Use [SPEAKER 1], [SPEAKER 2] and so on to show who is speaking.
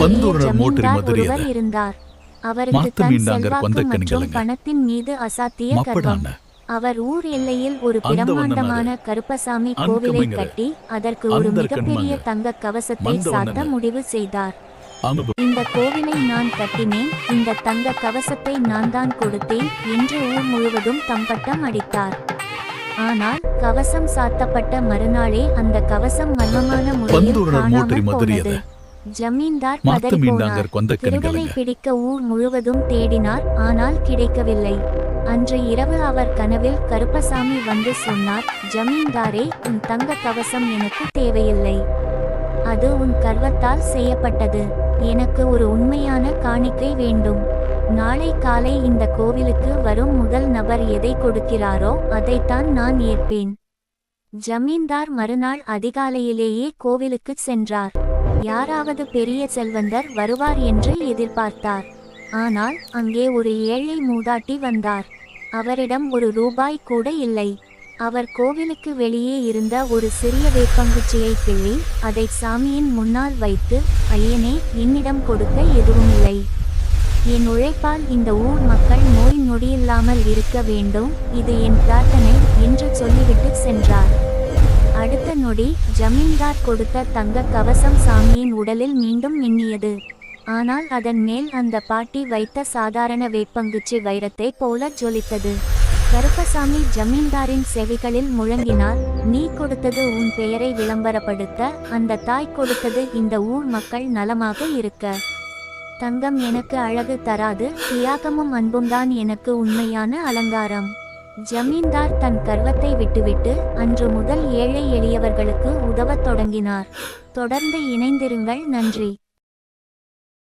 [SPEAKER 1] பெரிய ஜமீன்தார் ஒருவர் இருந்தார். அவருக்கு தன் செல்வாக்கு மற்றும் பணத்தின் மீது அசாத்திய கர்வம். அவர் ஊர் எல்லையில் ஒரு பிரம்மாண்டமான கருப்பசாமி கோவிலை கட்டி அதற்கு ஒரு மிகப்பெரிய தங்க கவசத்தை சாத்த முடிவு செய்தார். இந்த கோவிலை நான் கட்டினேன், இந்த தங்க கவசத்தை நான் தான் கொடுத்தேன் என்று ஊர் முழுவதும் தம்பட்டம் அடித்தார். ஆனால் கவசம் சாத்தப்பட்ட மறுநாளே அந்த கவசம் மர்மமான முறையில் காணாமல் போனது. ஜமீன்தார் பதறிப்போனார். திருடனை பிடிக்க ஊர் முழுவதும் தேடினார், ஆனால் கிடைக்கவில்லை. அன்று இரவு அவர் கனவில் கருப்பசாமி வந்து சொன்னார், ஜமீன்தாரே, உன் தங்க கவசம் எனக்கு தேவையில்லை. அது உன் கர்வத்தால் செய்யப்பட்டது. எனக்கு ஒரு உண்மையான காணிக்கை வேண்டும். நாளை காலை இந்த கோவிலுக்கு வரும் முதல் நபர் எதை கொடுக்கிறாரோ அதைத்தான் நான் ஏற்பேன். ஜமீன்தார் மறுநாள் அதிகாலையிலேயே கோவிலுக்கு சென்றார். யாராவது பெரிய செல்வந்தர் வருவார் என்று எதிர்பார்த்தார். ஆனால் அங்கே ஒரு ஏழை மூதாட்டி வந்தார். அவரிடம் ஒரு ரூபாய் கூட இல்லை. அவர் கோவிலுக்கு வெளியே இருந்த ஒரு சிறிய வேப்பங்குச்சியை கிள்ளி அதை சாமியின் முன்னால் வைத்து, ஐயனே, என்னிடம் கொடுக்க எதுவுமில்லை. என் உழைப்பால் இந்த ஊர் மக்கள் நோய் நொடியில்லாமல் இருக்க வேண்டும், இது என் பிரார்த்தனை என்று சொல்லிவிட்டு சென்றார். அடுத்த நொடி ஜமீன்தார் கொடுத்த தங்க கவசம் சாமியின் உடலில் மீண்டும் மின்னியது. ஆனால் அதன் மேல் அந்த பாட்டி வைத்த சாதாரண வேப்பங்குச்சி வைரத்தை போல ஜொலித்தது. கருப்பசாமி ஜமீன்தாரின் செவிகளில் முழங்கினார், நீ கொடுத்தது உன் பெயரை விளம்பரப்படுத்த, அந்த தாய் கொடுத்தது இந்த ஊர் மக்கள் நலமாக இருக்க. தங்கம் எனக்கு அழகு தராது, தியாகமும் அன்பும்தான் எனக்கு உண்மையான அலங்காரம். ஜமீன்தார் தன் கர்வத்தை விட்டுவிட்டு அன்று முதல் ஏழை எளியவர்களுக்கு உதவத் தொடங்கினார். தொடர்ந்து இணைந்திருங்கள். நன்றி.